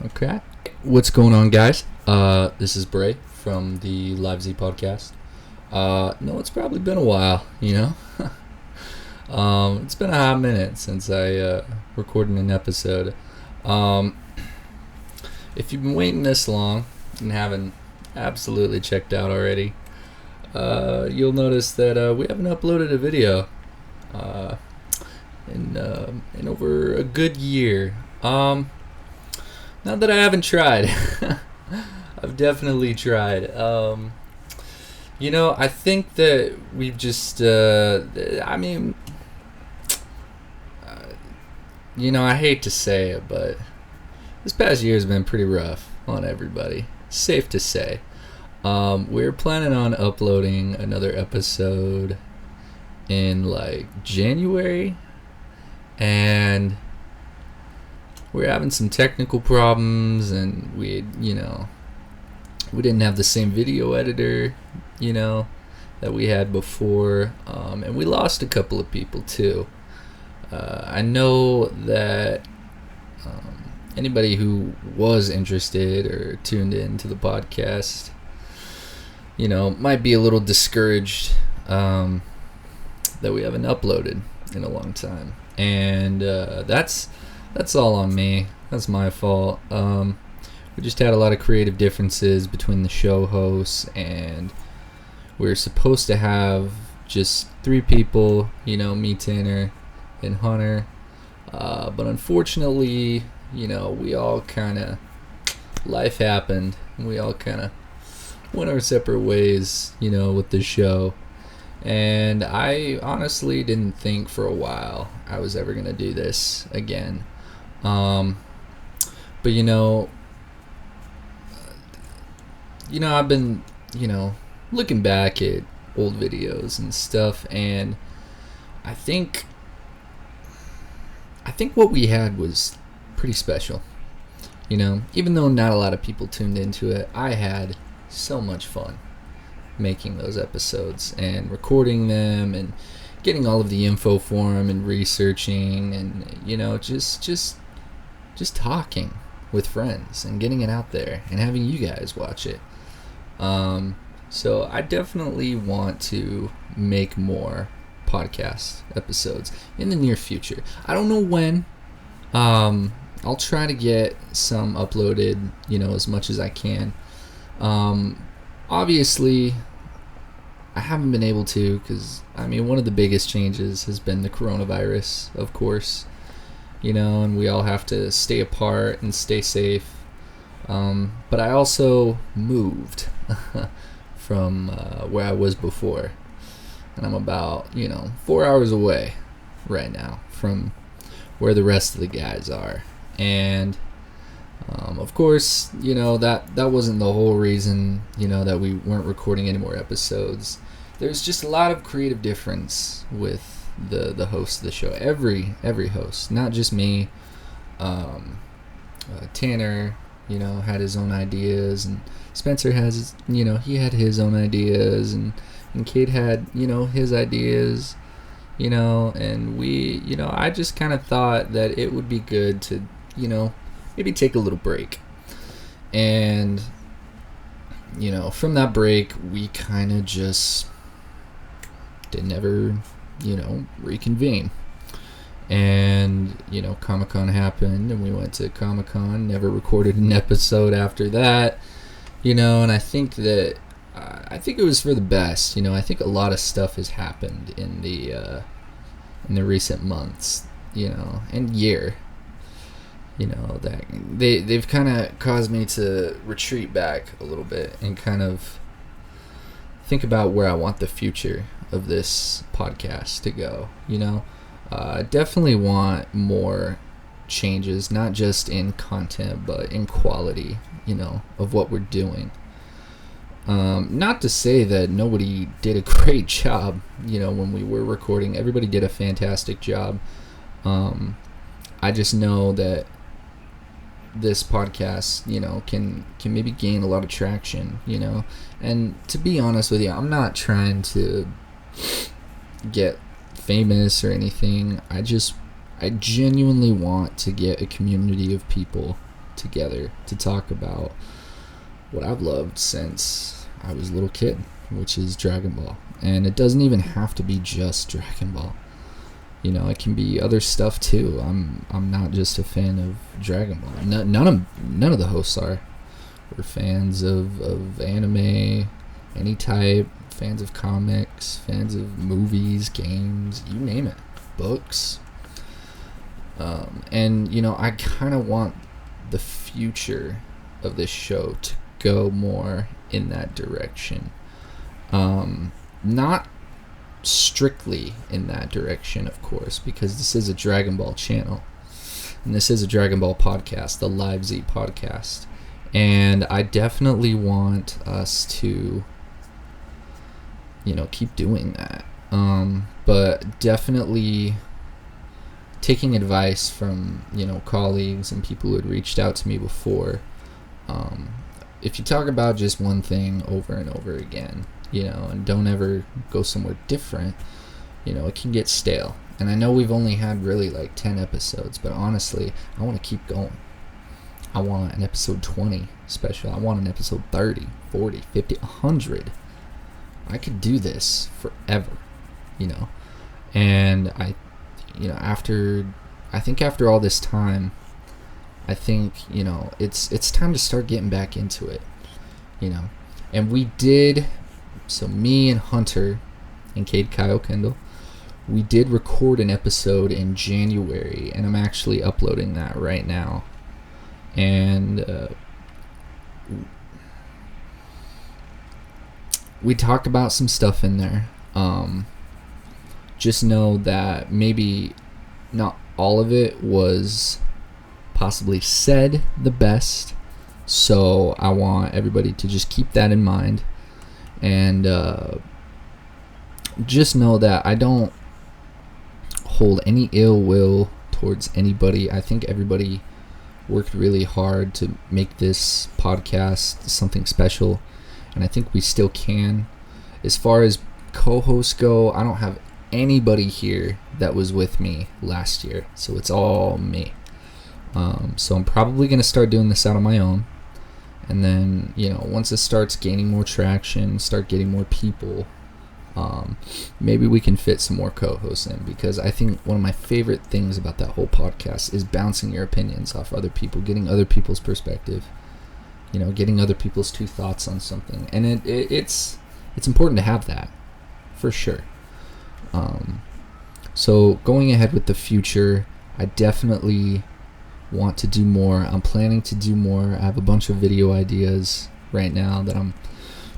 Okay. What's going on, guys? This is Brey from the Live Z podcast. No, it's probably been a while, it's been a hot minute since I recorded an episode. If you've been waiting this long and haven't absolutely checked out already, you'll notice that we haven't uploaded a video in over a good year. Not that I haven't tried. I've definitely tried. I think that we've just, I hate to say it, but this past year has been pretty rough on everybody. Safe to say. We're planning on uploading another episode in January, and we're having some technical problems, and we didn't have the same video editor, that we had before, and we lost a couple of people too. I know that anybody who was interested or tuned in to the podcast, might be a little discouraged that we haven't uploaded in a long time, and that's all on me. That's my fault. We just had a lot of creative differences between the show hosts, and we were supposed to have just 3 people, me, Tanner, and Hunter. But unfortunately, we all kind of, life happened, and we all kind of went our separate ways, with the show. And I honestly didn't think for a while I was ever going to do this again. But I've been, looking back at old videos and stuff, and I think what we had was pretty special. Even though not a lot of people tuned into it, I had so much fun making those episodes and recording them and getting all of the info for them and researching and, just talking with friends and getting it out there and having you guys watch it. So I definitely want to make more podcast episodes in the near future. I don't know when. I'll try to get some uploaded, as much as I can. Obviously, I haven't been able to because, one of the biggest changes has been the coronavirus, of course. And we all have to stay apart and stay safe. But I also moved from where I was before. And I'm about, 4 hours away right now from where the rest of the guys are. And, of course, that wasn't the whole reason, that we weren't recording any more episodes. There's just a lot of creative difference with the host of the show. Every host, not just me. Tanner, had his own ideas, and Spencer has, he had his own ideas, and Kate had, his ideas, and we, I just kind of thought that it would be good to, maybe take a little break. And, from that break, we kind of just didn't ever, reconvene. And, Comic-Con happened, and we went to Comic-Con, never recorded an episode after that, and I think that, I think it was for the best. I think a lot of stuff has happened in the recent months, and year, that they've kind of caused me to retreat back a little bit and kind of think about where I want the future of this podcast to go. I definitely want more changes, not just in content, but in quality, of what we're doing. Not to say that nobody did a great job, when we were recording. Everybody did a fantastic job. I just know that this podcast, can maybe gain a lot of traction, and to be honest with you, I'm not trying to get famous or anything. I genuinely want to get a community of people together to talk about what I've loved since I was a little kid, which is Dragon Ball. And it doesn't even have to be just Dragon Ball. You know, it can be other stuff too. I'm not just a fan of Dragon Ball. None of the hosts are. We're fans of anime, any type, fans of comics, fans of movies, games, you name it, books. And you know, I kind of want the future of this show to go more in that direction. Not strictly in that direction, of course, because this is a Dragon Ball channel, and this is a Dragon Ball podcast, the Live Z podcast, and I definitely want us to, you know, keep doing that. But definitely taking advice from, you know, colleagues and people who had reached out to me before. If you talk about just one thing over and over again, you know, and don't ever go somewhere different, you know, it can get stale. And I know we've only had really like 10 episodes, but honestly, I want to keep going. I want an episode 20 special. I want an episode 30, 40, 50, 100. I could do this forever, you know. And I think after all this time, I think, you know, it's time to start getting back into it, you know. And we did, so me and Hunter and Cade Kyle Kendall, we did record an episode in January, and I'm actually uploading that right now. And we talk about some stuff in there. Just know that maybe not all of it was possibly said the best, so I want everybody to just keep that in mind. And just know that I don't hold any ill will towards anybody. I think everybody worked really hard to make this podcast something special, and I think we still can. As far as co-hosts go, I don't have anybody here that was with me last year, so it's all me. So I'm probably going to start doing this out on my own, and then, you know, once it starts gaining more traction, start getting more people, maybe we can fit some more co-hosts in, because I think one of my favorite things about that whole podcast is bouncing your opinions off other people, getting other people's perspective, you know, getting other people's two thoughts on something. And it's important to have that, for sure. So going ahead with the future, I definitely want to do more. I'm planning to do more. I have a bunch of video ideas right now that I'm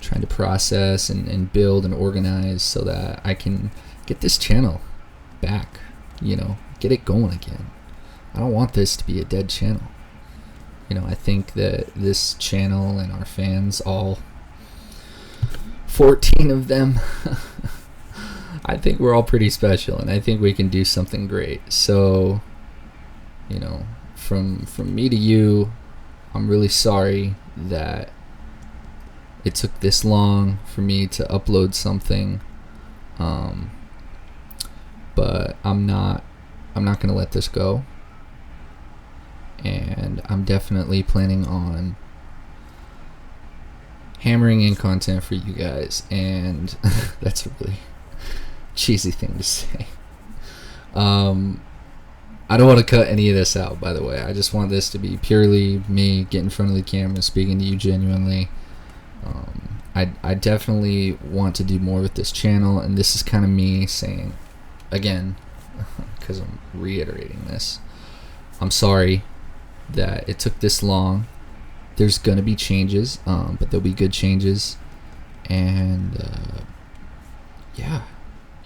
trying to process and build and organize so that I can get this channel back, you know, get it going again. I don't want this to be a dead channel. You know, I think that this channel and our fans, all 14 of them, I think we're all pretty special, and I think we can do something great. So, you know, from me to you, I'm really sorry that it took this long for me to upload something, but I'm not gonna let this go, and I'm definitely planning on hammering in content for you guys. And that's a really cheesy thing to say. I don't want to cut any of this out, by the way. I just want this to be purely me getting in front of the camera, speaking to you genuinely. I definitely want to do more with this channel, and this is kind of me saying, again, because I'm reiterating this, I'm sorry that it took this long. There's going to be changes, but there'll be good changes. And, yeah,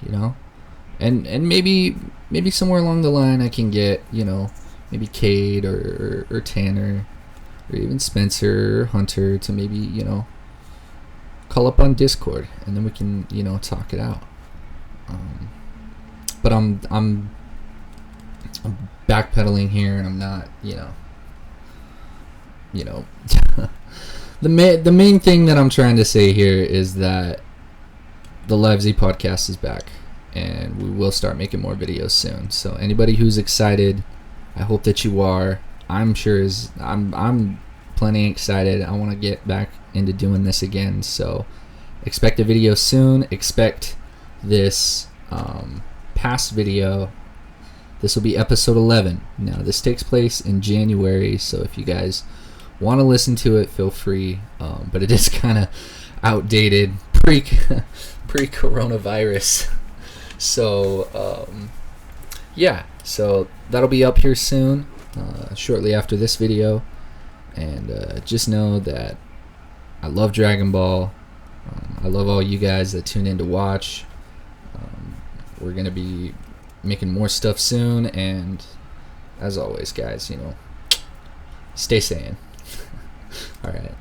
you know. And maybe somewhere along the line I can get, you know, maybe Cade or Tanner or even Spencer or Hunter to maybe, you know, call up on Discord, and then we can, you know, talk it out. But I'm backpedaling here, and I'm not, you know the main thing that I'm trying to say here is that the Live Z podcast is back, and we will start making more videos soon. So anybody who's excited, I hope that you are. I'm sure is I'm plenty excited. I want to get back into doing this again. So expect a video soon. Expect this past video. This will be episode 11. Now this takes place in January, so if you guys want to listen to it, feel free. But it is kind of outdated, pre-coronavirus. So yeah, so that'll be up here soon, shortly after this video. And just know that I love Dragon Ball. I love all you guys that tune in to watch. We're gonna be making more stuff soon, and as always, guys, stay sane. All right.